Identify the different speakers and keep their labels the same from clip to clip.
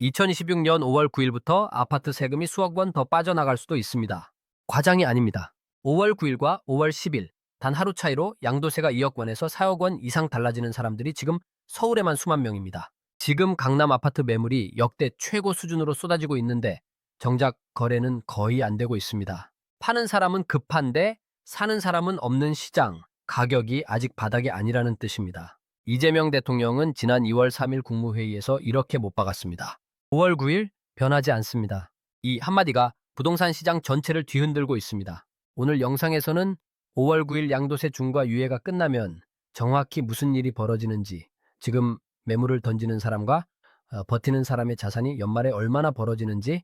Speaker 1: 2026년 5월 9일부터 아파트 세금이 수억 원 더 빠져나갈 수도 있습니다. 과장이 아닙니다. 5월 9일과 5월 10일 단 하루 차이로 양도세가 2억 원에서 4억 원 이상 달라지는 사람들이 지금 서울에만 수만 명입니다. 지금 강남 아파트 매물이 역대 최고 수준으로 쏟아지고 있는데 정작 거래는 거의 안 되고 있습니다. 파는 사람은 급한데 사는 사람은 없는 시장, 가격이 아직 바닥이 아니라는 뜻입니다. 이재명 대통령은 지난 2월 3일 국무회의에서 이렇게 못 박았습니다. 5월 9일 변하지 않습니다. 이 한마디가 부동산 시장 전체를 뒤흔들고 있습니다. 오늘 영상에서는 5월 9일 양도세 중과 유예가 끝나면 정확히 무슨 일이 벌어지는지, 지금 매물을 던지는 사람과 버티는 사람의 자산이 연말에 얼마나 벌어지는지,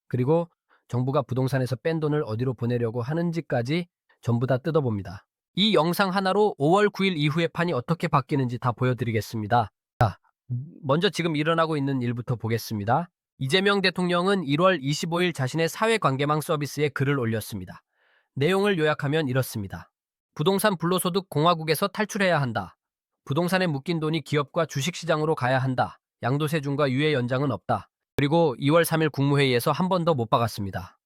Speaker 1: 그리고 정부가 부동산에서 뺀 돈을 어디로 보내려고 하는지까지 전부 다 뜯어봅니다. 이 영상 하나로 5월 9일 이후의 판이 어떻게 바뀌는지 다 보여드리겠습니다. 먼저 지금 일어나고 있는 일부터 보겠습니다. 이재명 대통령은 1월 25일 자신의 사회관계망 서비스에 글을 올렸습니다. 내용을 요약하면 이렇습니다. 부동산 불로소득 공화국에서 탈출해야 한다. 부동산에 묶인 돈이 기업과 주식시장으로 가야 한다. 양도세 중과 유예 연장은 없다. 그리고 2월 3일 국무회의에서 한 번 더 못 박았습니다.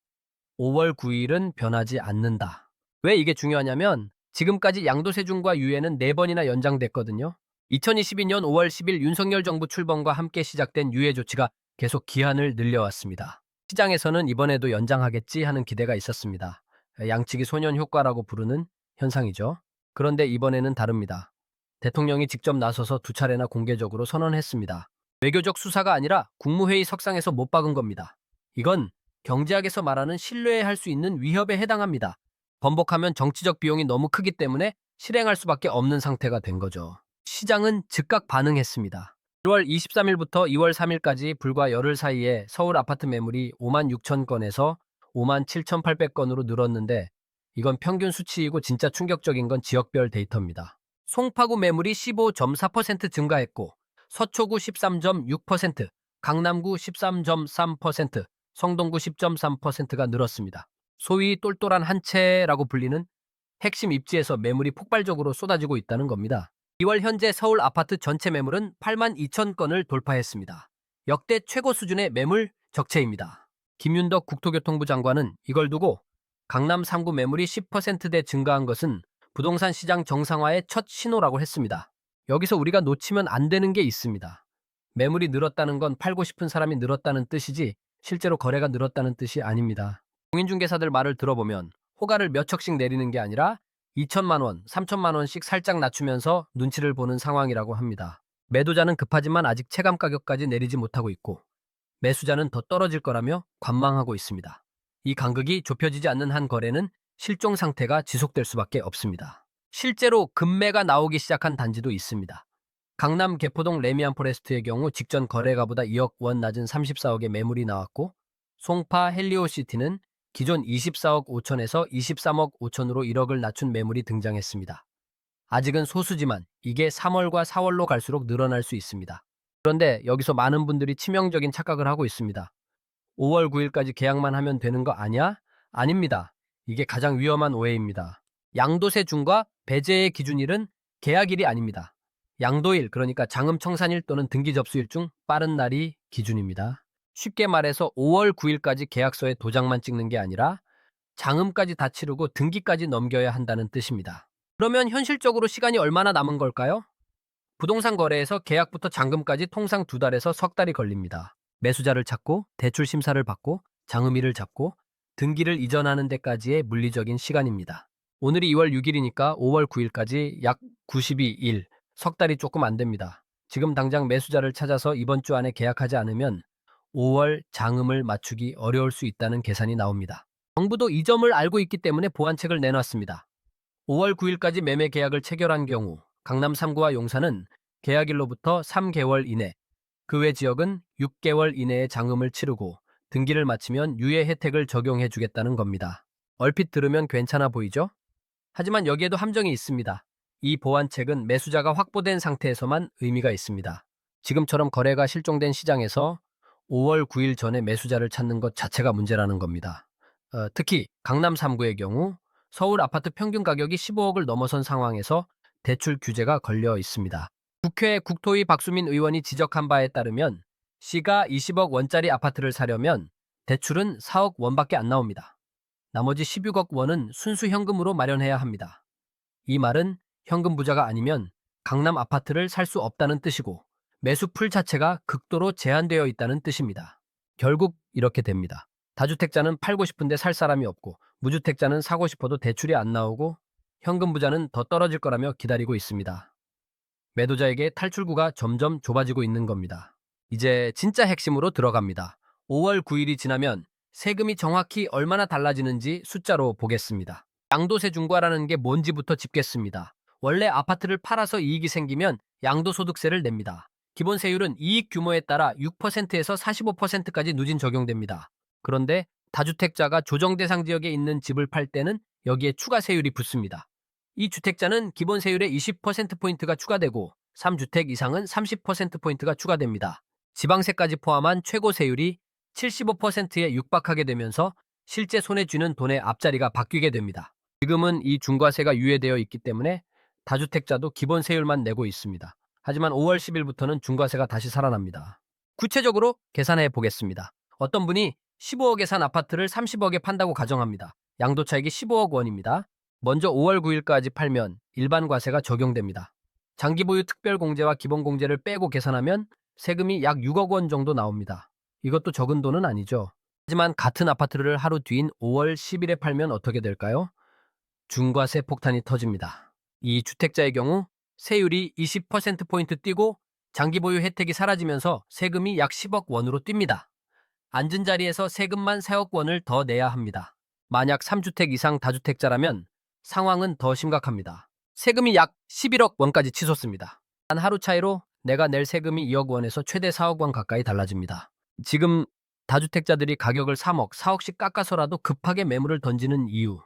Speaker 1: 5월 9일은 변하지 않는다. 왜 이게 중요하냐면 지금까지 양도세 중과 유예는 4번이나 연장됐거든요. 2022년 5월 10일 윤석열 정부 출범과 함께 시작된 유예 조치가 계속 기한을 늘려왔습니다. 시장에서는 이번에도 연장하겠지 하는 기대가 있었습니다. 양치기 소년 효과라고 부르는 현상이죠. 그런데 이번에는 다릅니다. 대통령이 직접 나서서 2차례나 공개적으로 선언했습니다. 외교적 수사가 아니라 국무회의 석상에서 못 박은 겁니다. 이건 경제학에서 말하는 신뢰할 수 있는 위협에 해당합니다. 번복하면 정치적 비용이 너무 크기 때문에 실행할 수밖에 없는 상태가 된 거죠. 시장은 즉각 반응했습니다. 1월 23일부터 2월 3일까지 불과 열흘 사이에 서울 아파트 매물이 5만 6천 건에서 5만 7,800건으로 늘었는데 이건 평균 수치이고 진짜 충격적인 건 지역별 데이터입니다. 송파구 매물이 15.4% 증가했고 서초구 13.6%, 강남구 13.3%, 성동구 10.3%가 늘었습니다. 소위 똘똘한 한 채라고 불리는 핵심 입지에서 매물이 폭발적으로 쏟아지고 있다는 겁니다. 2월 현재 서울 아파트 전체 매물은 8만 2천 건을 돌파했습니다. 역대 최고 수준의 매물 적체입니다. 김윤덕 국토교통부 장관은 이걸 두고 강남 3구 매물이 10%대 증가한 것은 부동산 시장 정상화의 첫 신호라고 했습니다. 여기서 우리가 놓치면 안 되는 게 있습니다. 매물이 늘었다는 건 팔고 싶은 사람이 늘었다는 뜻이지 실제로 거래가 늘었다는 뜻이 아닙니다. 공인중개사들 말을 들어보면 호가를 몇 척씩 내리는 게 아니라 2천만 원, 3천만 원씩 살짝 낮추면서 눈치를 보는 상황이라고 합니다. 매도자는 급하지만 아직 체감 가격까지 내리지 못하고 있고 매수자는 더 떨어질 거라며 관망하고 있습니다. 이 간극이 좁혀지지 않는 한 거래는 실종 상태가 지속될 수밖에 없습니다. 실제로 급매가 나오기 시작한 단지도 있습니다. 강남 개포동 레미안 포레스트의 경우 직전 거래가보다 2억 원 낮은 34억의 매물이 나왔고 송파 헬리오시티는 기존 24억 5천에서 23억 5천으로 1억을 낮춘 매물이 등장했습니다. 아직은 소수지만 이게 3월과 4월로 갈수록 늘어날 수 있습니다. 그런데 여기서 많은 분들이 치명적인 착각을 하고 있습니다. 5월 9일까지 계약만 하면 되는 거 아니야? 아닙니다. 이게 가장 위험한 오해입니다. 양도세 중과 배제의 기준일은 계약일이 아닙니다. 양도일, 그러니까 장음 청산일 또는 등기 접수일 중 빠른 날이 기준입니다. 쉽게 말해서 5월 9일까지 계약서에 도장만 찍는 게 아니라 장음까지 다 치르고 등기까지 넘겨야 한다는 뜻입니다. 그러면 현실적으로 시간이 얼마나 남은 걸까요? 부동산 거래에서 계약부터 잔금까지 통상 2달에서 석 달이 걸립니다. 매수자를 찾고 대출 심사를 받고 장음일을 잡고 등기를 이전하는 데까지의 물리적인 시간입니다. 오늘이 2월 6일이니까 5월 9일까지 약 92일, 석 달이 조금 안 됩니다. 지금 당장 매수자를 찾아서 이번 주 안에 계약하지 않으면 5월 장음을 맞추기 어려울 수 있다는 계산이 나옵니다. 정부도 이 점을 알고 있기 때문에 보완책을 내놨습니다. 5월 9일까지 매매 계약을 체결한 경우 강남 3구와 용산은 계약일로부터 3개월 이내, 그 외 지역은 6개월 이내에 장음을 치르고 등기를 마치면 유예 혜택을 적용해 주겠다는 겁니다. 얼핏 들으면 괜찮아 보이죠? 하지만 여기에도 함정이 있습니다. 이 보완책은 매수자가 확보된 상태에서만 의미가 있습니다. 지금처럼 거래가 실종된 시장에서 5월 9일 전에 매수자를 찾는 것 자체가 문제라는 겁니다. 특히 강남 3구의 경우 서울 아파트 평균 가격이 15억을 넘어선 상황에서 대출 규제가 걸려 있습니다. 국회 국토위 박수민 의원이 지적한 바에 따르면 C가 20억 원짜리 아파트를 사려면 대출은 4억 원밖에 안 나옵니다. 나머지 16억 원은 순수 현금으로 마련해야 합니다. 이 말은 현금 부자가 아니면 강남 아파트를 살 수 없다는 뜻이고 매수 풀 자체가 극도로 제한되어 있다는 뜻입니다. 결국 이렇게 됩니다. 다주택자는 팔고 싶은데 살 사람이 없고 무주택자는 사고 싶어도 대출이 안 나오고 현금 부자는 더 떨어질 거라며 기다리고 있습니다. 매도자에게 탈출구가 점점 좁아지고 있는 겁니다. 이제 진짜 핵심으로 들어갑니다. 5월 9일이 지나면 세금이 정확히 얼마나 달라지는지 숫자로 보겠습니다. 양도세 중과라는 게 뭔지부터 짚겠습니다. 원래 아파트를 팔아서 이익이 생기면 양도소득세를 냅니다. 기본 세율은 이익 규모에 따라 6%에서 45%까지 누진 적용됩니다. 그런데 다주택자가 조정 대상 지역에 있는 집을 팔 때는 여기에 추가 세율이 붙습니다. 이 주택자는 기본 세율에 20%포인트가 추가되고 3주택 이상은 30%포인트가 추가됩니다. 지방세까지 포함한 최고 세율이 75%에 육박하게 되면서 실제 손에 쥐는 돈의 앞자리가 바뀌게 됩니다. 지금은 이 중과세가 유예되어 있기 때문에 다주택자도 기본 세율만 내고 있습니다. 하지만 5월 10일부터는 중과세가 다시 살아납니다. 구체적으로 계산해 보겠습니다. 어떤 분이 15억에 산 아파트를 30억에 판다고 가정합니다. 양도차익이 15억 원입니다. 먼저 5월 9일까지 팔면 일반 과세가 적용됩니다. 장기 보유 특별 공제와 기본 공제를 빼고 계산하면 세금이 약 6억 원 정도 나옵니다. 이것도 적은 돈은 아니죠. 하지만 같은 아파트를 하루 뒤인 5월 10일에 팔면 어떻게 될까요? 중과세 폭탄이 터집니다. 이 주택자의 경우 세율이 20%포인트 뛰고 장기 보유 혜택이 사라지면서 세금이 약 10억 원으로 뜁니다. 앉은 자리에서 세금만 4억 원을 더 내야 합니다. 만약 3주택 이상 다주택자라면 상황은 더 심각합니다. 세금이 약 11억 원까지 치솟습니다. 단 하루 차이로 내가 낼 세금이 2억 원에서 최대 4억 원 가까이 달라집니다. 지금 다주택자들이 가격을 3억, 4억씩 깎아서라도 급하게 매물을 던지는 이유.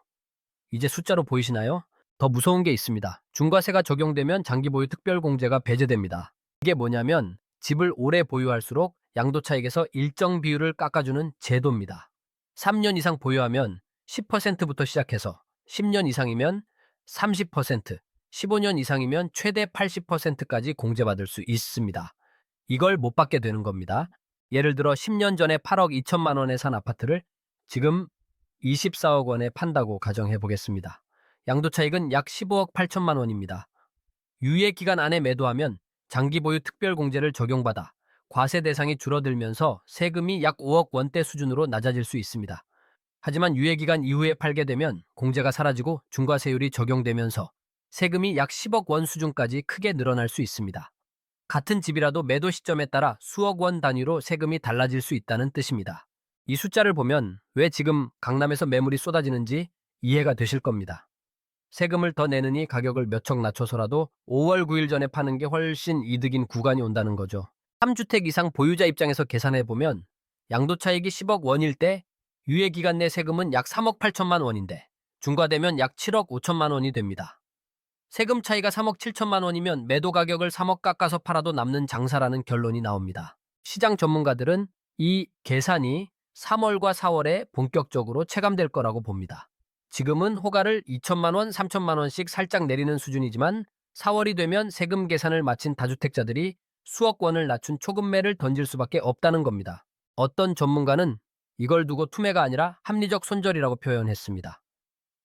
Speaker 1: 이제 숫자로 보이시나요? 더 무서운 게 있습니다. 중과세가 적용되면 장기보유 특별공제가 배제됩니다. 이게 뭐냐면 집을 오래 보유할수록 양도차익에서 일정 비율을 깎아주는 제도입니다. 3년 이상 보유하면 10%부터 시작해서 10년 이상이면 30%, 15년 이상이면 최대 80%까지 공제받을 수 있습니다. 이걸 못 받게 되는 겁니다. 예를 들어 10년 전에 8억 2천만 원에 산 아파트를 지금 24억 원에 판다고 가정해 보겠습니다. 양도차익은 약 15억 8천만 원입니다. 유예 기간 안에 매도하면 장기 보유 특별 공제를 적용받아 과세 대상이 줄어들면서 세금이 약 5억 원대 수준으로 낮아질 수 있습니다. 하지만 유예 기간 이후에 팔게 되면 공제가 사라지고 중과세율이 적용되면서 세금이 약 10억 원 수준까지 크게 늘어날 수 있습니다. 같은 집이라도 매도 시점에 따라 수억 원 단위로 세금이 달라질 수 있다는 뜻입니다. 이 숫자를 보면 왜 지금 강남에서 매물이 쏟아지는지 이해가 되실 겁니다. 세금을 더 내느니 가격을 몇 척 낮춰서라도 5월 9일 전에 파는 게 훨씬 이득인 구간이 온다는 거죠. 3주택 이상 보유자 입장에서 계산해보면 양도차익이 10억 원일 때 유예기간 내 세금은 약 3억 8천만 원인데 중과되면 약 7억 5천만 원이 됩니다. 세금 차이가 3억 7천만 원이면 매도 가격을 3억 깎아서 팔아도 남는 장사라는 결론이 나옵니다. 시장 전문가들은 이 계산이 3월과 4월에 본격적으로 체감될 거라고 봅니다. 지금은 호가를 2천만 원, 3천만 원씩 살짝 내리는 수준이지만 4월이 되면 세금 계산을 마친 다주택자들이 수억 원을 낮춘 초급매를 던질 수밖에 없다는 겁니다. 어떤 전문가는 이걸 두고 투매가 아니라 합리적 손절이라고 표현했습니다.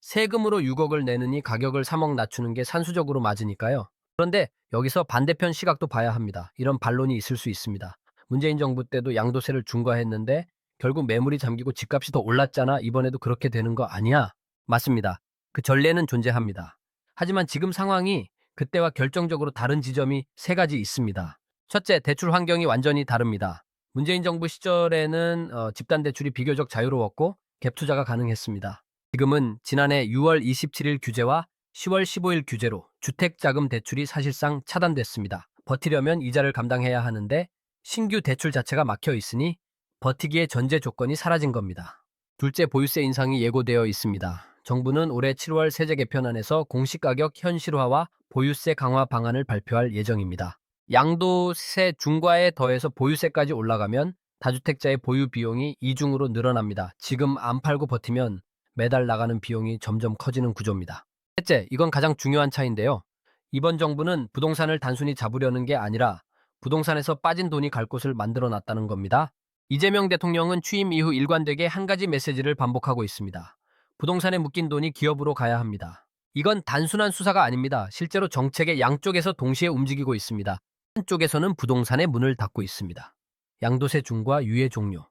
Speaker 1: 세금으로 6억을 내느니 가격을 3억 낮추는 게 산수적으로 맞으니까요. 그런데 여기서 반대편 시각도 봐야 합니다. 이런 반론이 있을 수 있습니다. 문재인 정부 때도 양도세를 중과했는데 결국 매물이 잠기고 집값이 더 올랐잖아. 이번에도 그렇게 되는 거 아니야? 맞습니다. 그 전례는 존재합니다. 하지만 지금 상황이 그때와 결정적으로 다른 지점이 세 가지 있습니다. 첫째, 대출 환경이 완전히 다릅니다. 문재인 정부 시절에는 집단 대출이 비교적 자유로웠고 갭 투자가 가능했습니다. 지금은 지난해 6월 27일 규제와 10월 15일 규제로 주택자금 대출이 사실상 차단됐습니다. 버티려면 이자를 감당해야 하는데 신규 대출 자체가 막혀 있으니 버티기의 전제 조건이 사라진 겁니다. 둘째, 보유세 인상이 예고되어 있습니다. 정부는 올해 7월 세제 개편안에서 공시가격 현실화와 보유세 강화 방안을 발표할 예정입니다. 양도세 중과에 더해서 보유세까지 올라가면 다주택자의 보유 비용이 이중으로 늘어납니다. 지금 안 팔고 버티면 매달 나가는 비용이 점점 커지는 구조입니다. 셋째, 이건 가장 중요한 차이인데요. 이번 정부는 부동산을 단순히 잡으려는 게 아니라 부동산에서 빠진 돈이 갈 곳을 만들어 놨다는 겁니다. 이재명 대통령은 취임 이후 일관되게 한 가지 메시지를 반복하고 있습니다. 부동산에 묶인 돈이 기업으로 가야 합니다. 이건 단순한 수사가 아닙니다. 실제로 정책의 양쪽에서 동시에 움직이고 있습니다. 한쪽에서는 부동산의 문을 닫고 있습니다. 양도세 중과 유예 종료,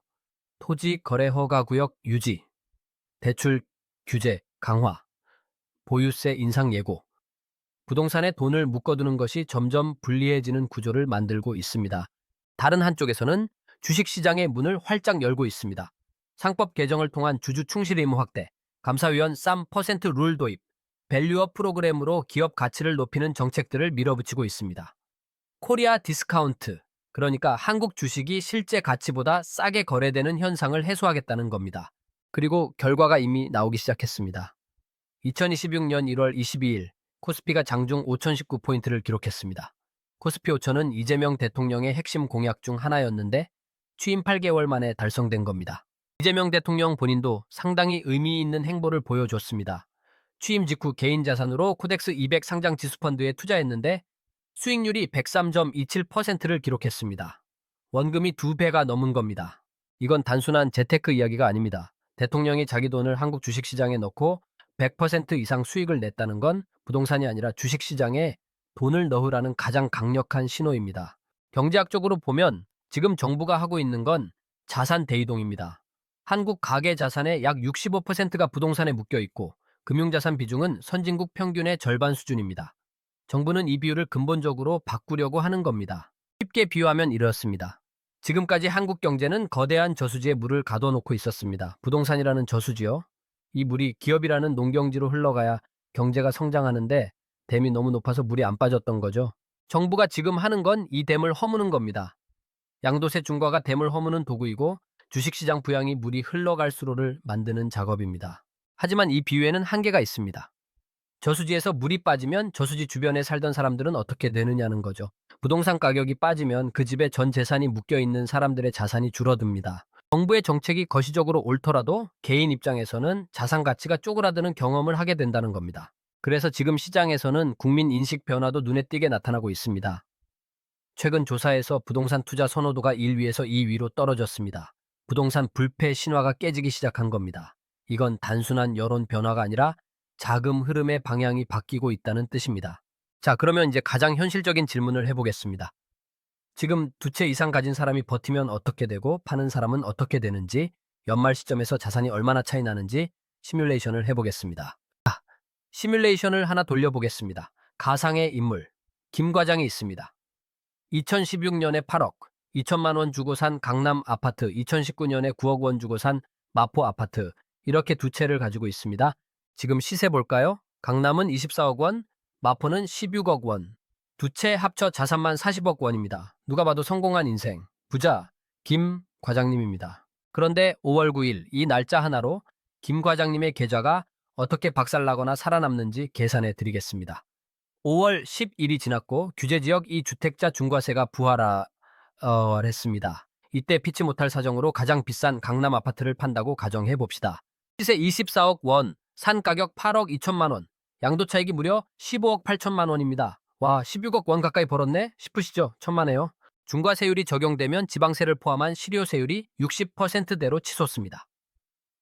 Speaker 1: 토지 거래 허가 구역 유지, 대출 규제 강화, 보유세 인상 예고, 부동산에 돈을 묶어두는 것이 점점 불리해지는 구조를 만들고 있습니다. 다른 한쪽에서는 주식시장의 문을 활짝 열고 있습니다. 상법 개정을 통한 주주 충실 의무 확대, 감사위원 쌈 퍼센트 룰 도입, 밸류업 프로그램으로 기업 가치를 높이는 정책들을 밀어붙이고 있습니다. 코리아 디스카운트, 그러니까 한국 주식이 실제 가치보다 싸게 거래되는 현상을 해소하겠다는 겁니다. 그리고 결과가 이미 나오기 시작했습니다. 2026년 1월 22일 코스피가 장중 5019포인트를 기록했습니다. 코스피 5천은 이재명 대통령의 핵심 공약 중 하나였는데 취임 8개월 만에 달성된 겁니다. 이재명 대통령 본인도 상당히 의미 있는 행보를 보여줬습니다. 취임 직후 개인 자산으로 코덱스 200 상장 지수펀드에 투자했는데 수익률이 103.27%를 기록했습니다. 원금이 2배가 넘은 겁니다. 이건 단순한 재테크 이야기가 아닙니다. 대통령이 자기 돈을 한국 주식시장에 넣고 100% 이상 수익을 냈다는 건 부동산이 아니라 주식시장에 돈을 넣으라는 가장 강력한 신호입니다. 경제학적으로 보면 지금 정부가 하고 있는 건 자산 대이동입니다. 한국 가계 자산의 약 65%가 부동산에 묶여 있고 금융자산 비중은 선진국 평균의 절반 수준입니다. 정부는 이 비율을 근본적으로 바꾸려고 하는 겁니다. 쉽게 비유하면 이렇습니다. 지금까지 한국 경제는 거대한 저수지에 물을 가둬놓고 있었습니다. 부동산이라는 저수지요. 이 물이 기업이라는 농경지로 흘러가야 경제가 성장하는데 댐이 너무 높아서 물이 안 빠졌던 거죠. 정부가 지금 하는 건 이 댐을 허무는 겁니다. 양도세 중과가 댐을 허무는 도구이고 주식시장 부양이 물이 흘러갈 수로를 만드는 작업입니다. 하지만 이 비유에는 한계가 있습니다. 저수지에서 물이 빠지면 저수지 주변에 살던 사람들은 어떻게 되느냐는 거죠. 부동산 가격이 빠지면 그 집에 전 재산이 묶여있는 사람들의 자산이 줄어듭니다. 정부의 정책이 거시적으로 옳더라도 개인 입장에서는 자산 가치가 쪼그라드는 경험을 하게 된다는 겁니다. 그래서 지금 시장에서는 국민 인식 변화도 눈에 띄게 나타나고 있습니다. 최근 조사에서 부동산 투자 선호도가 1위에서 2위로 떨어졌습니다. 부동산 불패 신화가 깨지기 시작한 겁니다. 이건 단순한 여론 변화가 아니라 자금 흐름의 방향이 바뀌고 있다는 뜻입니다. 자, 그러면 이제 가장 현실적인 질문을 해보겠습니다. 지금 2채 이상 가진 사람이 버티면 어떻게 되고 파는 사람은 어떻게 되는지, 연말 시점에서 자산이 얼마나 차이 나는지 시뮬레이션을 해보겠습니다. 시뮬레이션을 하나 돌려보겠습니다. 가상의 인물, 김 과장이 있습니다. 2016년에 8억, 2천만 원 주고 산 강남 아파트, 2019년에 9억 원 주고 산 마포 아파트, 이렇게 2채를 가지고 있습니다. 지금 시세 볼까요? 강남은 24억 원, 마포는 16억 원. 2채 합쳐 자산만 40억 원입니다. 누가 봐도 성공한 인생, 부자, 김 과장님입니다. 그런데 5월 9일 이 날짜 하나로 김 과장님의 계좌가 어떻게 박살나거나 살아남는지 계산해 드리겠습니다. 5월 10일이 지났고 규제지역 이 주택자 중과세가 부활했습니다. 이때 피치 못할 사정으로 가장 비싼 강남 아파트를 판다고 가정해 봅시다. 시세 24억 원, 산 가격 8억 2천만 원, 양도 차익이 무려 15억 8천만 원입니다. 와, 16억 원 가까이 벌었네? 싶으시죠? 천만에요. 중과세율이 적용되면 지방세를 포함한 실효세율이 60%대로 치솟습니다.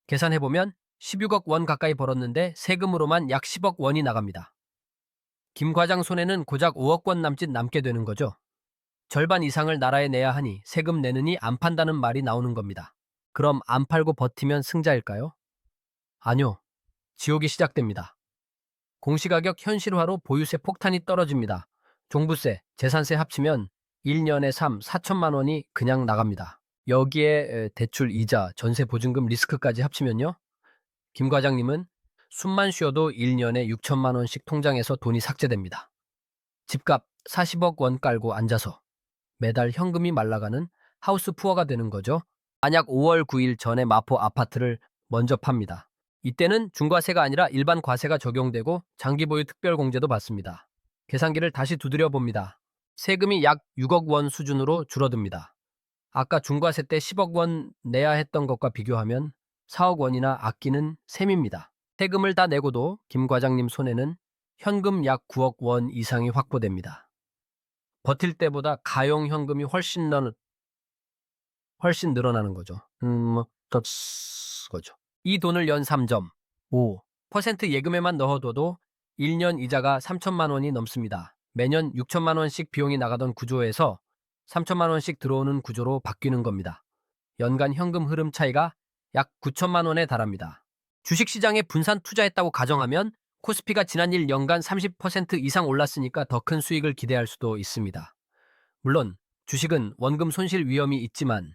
Speaker 1: 계산해보면 16억 원 가까이 벌었는데 세금으로만 약 10억 원이 나갑니다. 김 과장 손에는 고작 5억 원 남짓 남게 되는 거죠. 절반 이상을 나라에 내야 하니 세금 내느니 안 판다는 말이 나오는 겁니다. 그럼 안 팔고 버티면 승자일까요? 아니요. 지옥이 시작됩니다. 공시가격 현실화로 보유세 폭탄이 떨어집니다. 종부세, 재산세 합치면 1년에 4천만 원이 그냥 나갑니다. 여기에 대출 이자, 전세 보증금 리스크까지 합치면요. 김 과장님은 숨만 쉬어도 1년에 6천만 원씩 통장에서 돈이 삭제됩니다. 집값 40억 원 깔고 앉아서 매달 현금이 말라가는 하우스 푸어가 되는 거죠. 만약 5월 9일 전에 마포 아파트를 먼저 팝니다. 이때는 중과세가 아니라 일반 과세가 적용되고 장기보유 특별공제도 받습니다. 계산기를 다시 두드려 봅니다. 세금이 약 6억 원 수준으로 줄어듭니다. 아까 중과세 때 10억 원 내야 했던 것과 비교하면 4억 원이나 아끼는 셈입니다. 세금을 다 내고도 김 과장님 손에는 현금 약 9억 원 이상이 확보됩니다. 버틸 때보다 가용 현금이 훨씬 늘어나는 거죠. 더 거죠. 이 돈을 연 3.5% 예금에만 넣어둬도 1년 이자가 3천만 원이 넘습니다. 매년 6천만 원씩 비용이 나가던 구조에서 3천만 원씩 들어오는 구조로 바뀌는 겁니다. 연간 현금 흐름 차이가 약 9천만 원에 달합니다. 주식시장에 분산 투자했다고 가정하면 코스피가 지난 1년간 30% 이상 올랐으니까 더 큰 수익을 기대할 수도 있습니다. 물론 주식은 원금 손실 위험이 있지만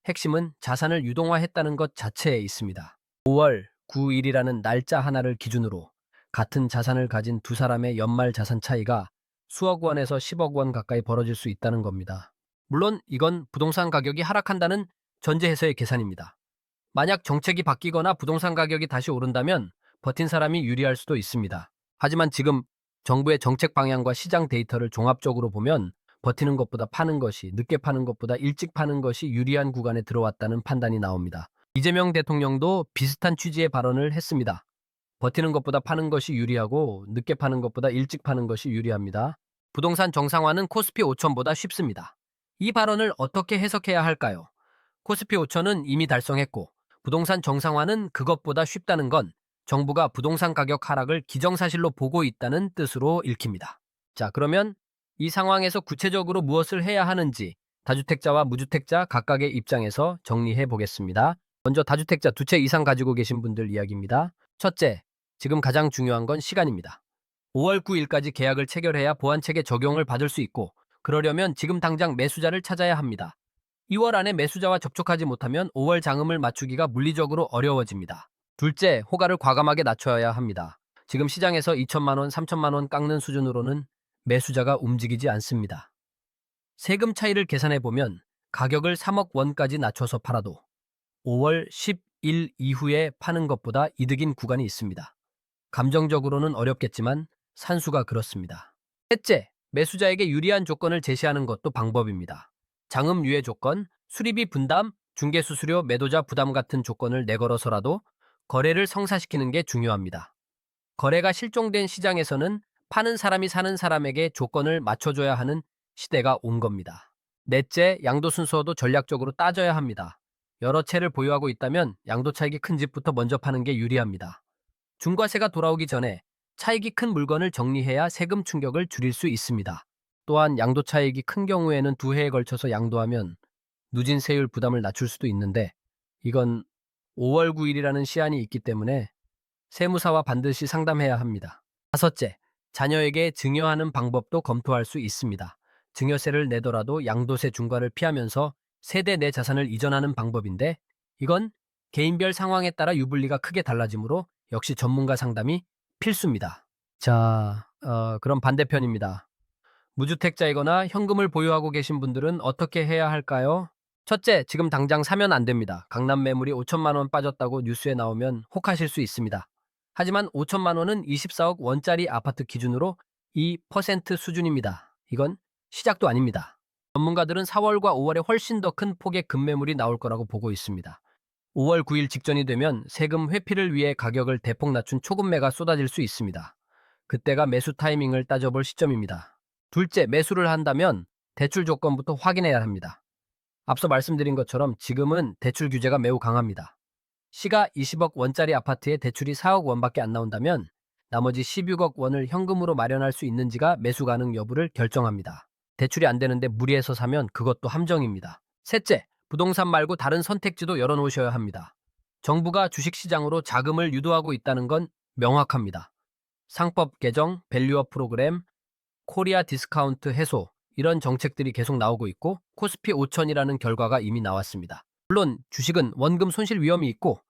Speaker 1: 핵심은 자산을 유동화했다는 것 자체에 있습니다. 5월 9일이라는 날짜 하나를 기준으로 같은 자산을 가진 두 사람의 연말 자산 차이가 수억 원에서 10억 원 가까이 벌어질 수 있다는 겁니다. 물론 이건 부동산 가격이 하락한다는 전제해서의 계산입니다. 만약 정책이 바뀌거나 부동산 가격이 다시 오른다면 버틴 사람이 유리할 수도 있습니다. 하지만 지금 정부의 정책 방향과 시장 데이터를 종합적으로 보면 버티는 것보다 파는 것이, 늦게 파는 것보다 일찍 파는 것이 유리한 구간에 들어왔다는 판단이 나옵니다. 이재명 대통령도 비슷한 취지의 발언을 했습니다. 버티는 것보다 파는 것이 유리하고 늦게 파는 것보다 일찍 파는 것이 유리합니다. 부동산 정상화는 코스피 5천보다 쉽습니다. 이 발언을 어떻게 해석해야 할까요? 코스피 5천은 이미 달성했고 부동산 정상화는 그것보다 쉽다는 건 정부가 부동산 가격 하락을 기정사실로 보고 있다는 뜻으로 읽힙니다. 자, 그러면 이 상황에서 구체적으로 무엇을 해야 하는지 다주택자와 무주택자 각각의 입장에서 정리해 보겠습니다. 먼저 다주택자 2채 이상 가지고 계신 분들 이야기입니다. 첫째, 지금 가장 중요한 건 시간입니다. 5월 9일까지 계약을 체결해야 보완책의 적용을 받을 수 있고 그러려면 지금 당장 매수자를 찾아야 합니다. 2월 안에 매수자와 접촉하지 못하면 5월 장음을 맞추기가 물리적으로 어려워집니다. 둘째, 호가를 과감하게 낮춰야 합니다. 지금 시장에서 2천만 원, 3천만 원 깎는 수준으로는 매수자가 움직이지 않습니다. 세금 차이를 계산해 보면 가격을 3억 원까지 낮춰서 팔아도 5월 10일 이후에 파는 것보다 이득인 구간이 있습니다. 감정적으로는 어렵겠지만 산수가 그렇습니다. 셋째, 매수자에게 유리한 조건을 제시하는 것도 방법입니다. 장음 유예 조건, 수리비 분담, 중개수수료, 매도자 부담 같은 조건을 내걸어서라도 거래를 성사시키는 게 중요합니다. 거래가 실종된 시장에서는 파는 사람이 사는 사람에게 조건을 맞춰줘야 하는 시대가 온 겁니다. 넷째, 양도 순서도 전략적으로 따져야 합니다. 여러 채를 보유하고 있다면 양도 차익이 큰 집부터 먼저 파는 게 유리합니다. 중과세가 돌아오기 전에 차익이 큰 물건을 정리해야 세금 충격을 줄일 수 있습니다. 또한 양도 차익이 큰 경우에는 2해에 걸쳐서 양도하면 누진세율 부담을 낮출 수도 있는데 이건 5월 9일이라는 시한이 있기 때문에 세무사와 반드시 상담해야 합니다. 다섯째, 자녀에게 증여하는 방법도 검토할 수 있습니다. 증여세를 내더라도 양도세 중과를 피하면서 세대 내 자산을 이전하는 방법인데 이건 개인별 상황에 따라 유불리가 크게 달라지므로 역시 전문가 상담이 필수입니다. 자, 그럼 반대편입니다. 무주택자이거나 현금을 보유하고 계신 분들은 어떻게 해야 할까요? 첫째, 지금 당장 사면 안 됩니다. 강남 매물이 5천만 원 빠졌다고 뉴스에 나오면 혹하실 수 있습니다. 하지만 5천만 원은 24억 원짜리 아파트 기준으로 2% 수준입니다. 이건 시작도 아닙니다. 전문가들은 4월과 5월에 훨씬 더 큰 폭의 급매물이 나올 거라고 보고 있습니다. 5월 9일 직전이 되면 세금 회피를 위해 가격을 대폭 낮춘 초급매가 쏟아질 수 있습니다. 그때가 매수 타이밍을 따져볼 시점입니다. 둘째, 매수를 한다면 대출 조건부터 확인해야 합니다. 앞서 말씀드린 것처럼 지금은 대출 규제가 매우 강합니다. 시가 20억 원짜리 아파트에 대출이 4억 원밖에 안 나온다면 나머지 16억 원을 현금으로 마련할 수 있는지가 매수 가능 여부를 결정합니다. 대출이 안 되는데 무리해서 사면 그것도 함정입니다. 셋째, 부동산 말고 다른 선택지도 열어놓으셔야 합니다. 정부가 주식시장으로 자금을 유도하고 있다는 건 명확합니다. 상법 개정, 밸류업 프로그램, 코리아 디스카운트 해소 이런 정책들이 계속 나오고 있고 코스피 5천이라는 결과가 이미 나왔습니다. 물론 주식은 원금 손실 위험이 있고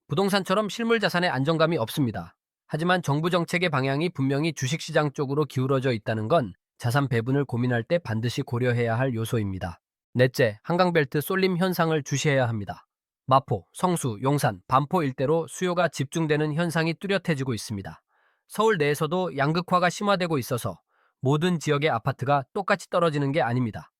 Speaker 1: 부동산처럼 실물 자산의 안정감이 없습니다. 하지만 정부 정책의 방향이 분명히 주식시장 쪽으로 기울어져 있다는 건 자산 배분을 고민할 때 반드시 고려해야 할 요소입니다. 넷째, 한강벨트 쏠림 현상을 주시해야 합니다. 마포, 성수, 용산, 반포 일대로 수요가 집중되는 현상이 뚜렷해지고 있습니다. 서울 내에서도 양극화가 심화되고 있어서 모든 지역의 아파트가 똑같이 떨어지는 게 아닙니다.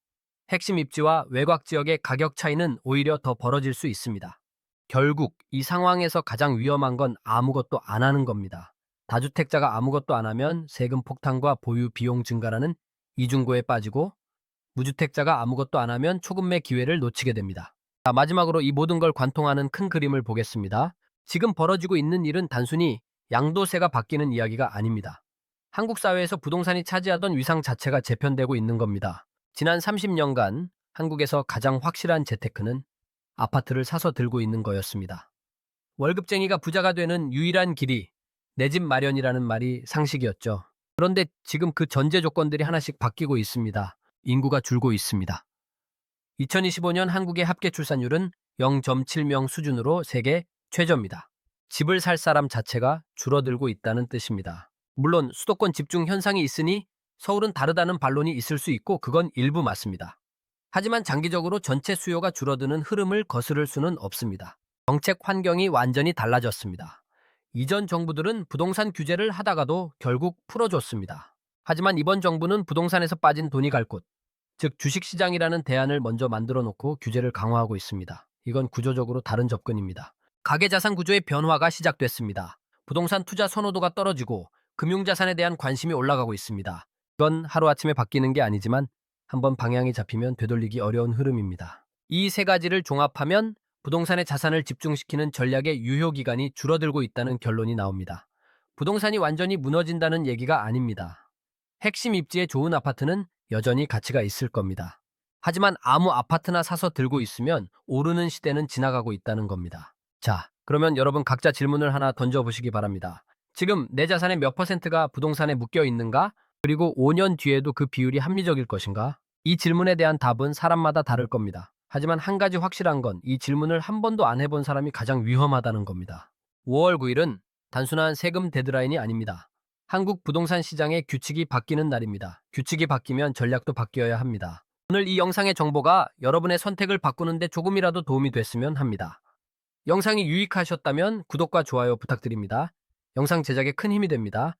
Speaker 1: 핵심 입지와 외곽 지역의 가격 차이는 오히려 더 벌어질 수 있습니다. 결국 이 상황에서 가장 위험한 건 아무것도 안 하는 겁니다. 다주택자가 아무것도 안 하면 세금 폭탄과 보유 비용 증가라는 이중고에 빠지고 무주택자가 아무것도 안 하면 초급매 기회를 놓치게 됩니다. 자, 마지막으로 이 모든 걸 관통하는 큰 그림을 보겠습니다. 지금 벌어지고 있는 일은 단순히 양도세가 바뀌는 이야기가 아닙니다. 한국 사회에서 부동산이 차지하던 위상 자체가 재편되고 있는 겁니다. 지난 30년간 한국에서 가장 확실한 재테크는 아파트를 사서 들고 있는 거였습니다. 월급쟁이가 부자가 되는 유일한 길이 내 집 마련이라는 말이 상식이었죠. 그런데 지금 그 전제 조건들이 하나씩 바뀌고 있습니다. 인구가 줄고 있습니다. 2025년 한국의 합계 출산율은 0.7명 수준으로 세계 최저입니다. 집을 살 사람 자체가 줄어들고 있다는 뜻입니다. 물론 수도권 집중 현상이 있으니 서울은 다르다는 반론이 있을 수 있고 그건 일부 맞습니다. 하지만 장기적으로 전체 수요가 줄어드는 흐름을 거스를 수는 없습니다. 정책 환경이 완전히 달라졌습니다. 이전 정부들은 부동산 규제를 하다가도 결국 풀어줬습니다. 하지만 이번 정부는 부동산에서 빠진 돈이 갈 곳, 즉 주식시장이라는 대안을 먼저 만들어 놓고 규제를 강화하고 있습니다. 이건 구조적으로 다른 접근입니다. 가계자산 구조의 변화가 시작됐습니다. 부동산 투자 선호도가 떨어지고 금융자산에 대한 관심이 올라가고 있습니다. 이건 하루아침에 바뀌는 게 아니지만 한번 방향이 잡히면 되돌리기 어려운 흐름입니다. 이 세 가지를 종합하면 부동산의 자산을 집중시키는 전략의 유효기간이 줄어들고 있다는 결론이 나옵니다. 부동산이 완전히 무너진다는 얘기가 아닙니다. 핵심 입지에 좋은 아파트는 여전히 가치가 있을 겁니다. 하지만 아무 아파트나 사서 들고 있으면 오르는 시대는 지나가고 있다는 겁니다. 자, 그러면 여러분 각자 질문을 하나 던져보시기 바랍니다. 지금 내 자산의 몇 퍼센트가 부동산에 묶여 있는가? 그리고 5년 뒤에도 그 비율이 합리적일 것인가? 이 질문에 대한 답은 사람마다 다를 겁니다. 하지만 한 가지 확실한 건 이 질문을 한 번도 안 해본 사람이 가장 위험하다는 겁니다. 5월 9일은 단순한 세금 데드라인이 아닙니다. 한국 부동산 시장의 규칙이 바뀌는 날입니다. 규칙이 바뀌면 전략도 바뀌어야 합니다. 오늘 이 영상의 정보가 여러분의 선택을 바꾸는데 조금이라도 도움이 됐으면 합니다. 영상이 유익하셨다면 구독과 좋아요 부탁드립니다. 영상 제작에 큰 힘이 됩니다.